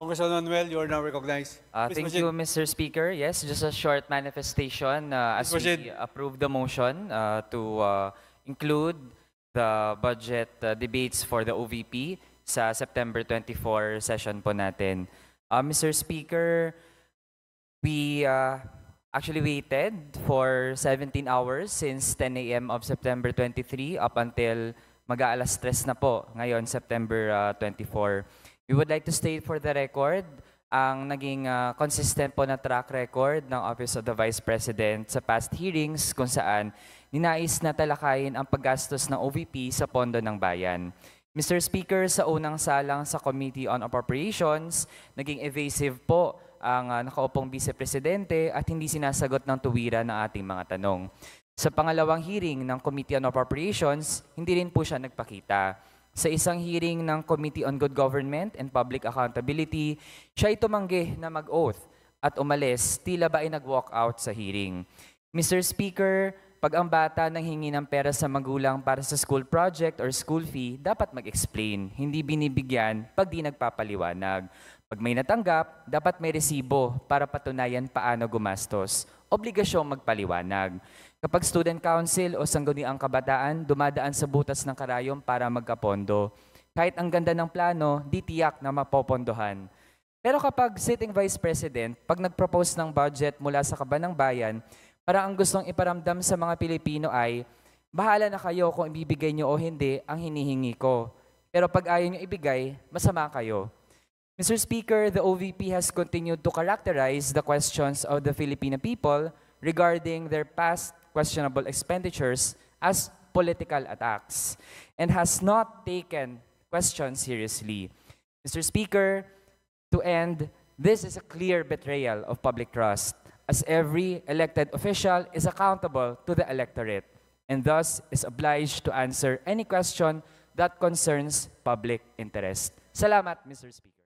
Congressman Manuel, you are now recognized. Please Thank proceed. you, Mr. Speaker. Yes, just a short manifestation as Please we proceed. approve the motion to include the budget debates for the OVP sa September 24 session po natin. Mr. Speaker, we actually waited for 17 hours since 10 a.m. of September 23 up until mag-aalas 3 na po ngayon, September 24. We would like to state for the record ang naging consistent po na track record ng Office of the Vice President sa past hearings kung saan ninais na talakayin ang paggastos ng OVP sa pondo ng bayan. Mr. Speaker, sa unang salang sa Committee on Appropriations, naging evasive po ang nakaupong Vice Presidente at hindi sinasagot ng tuwiran ng ating mga tanong. Sa pangalawang hearing ng Committee on Appropriations, hindi rin po siya nagpakita. Sa isang hearing ng Committee on Good Government and Public Accountability, siya ay tumanggi na mag-oath at umalis, tila ba ay nag-walk out sa hearing. Mr. Speaker, pag ang bata nanghingi ng pera sa magulang para sa school project or school fee, dapat mag-explain, hindi binibigyan pag di nagpapaliwanag. Pag may natanggap, dapat may resibo para patunayan paano gumastos. Obligasyong magpaliwanag. Kapag student council o sangguniang kabataan, dumadaan sa butas ng karayom para magkapondo. Kahit ang ganda ng plano, di tiyak na mapopondohan. Pero kapag sitting vice president, pag nag-propose ng budget mula sa kaban ng bayan, parang ang gustong iparamdam sa mga Pilipino ay, bahala na kayo kung ibibigay nyo o hindi ang hinihingi ko. Pero pag ayaw nyo ibigay, masama kayo. Mr. Speaker, the OVP has continued to characterize the questions of the Filipino people regarding their past questionable expenditures as political attacks and has not taken questions seriously. Mr. Speaker, to end, this is a clear betrayal of public trust as every elected official is accountable to the electorate and thus is obliged to answer any question that concerns public interest. Salamat, Mr. Speaker.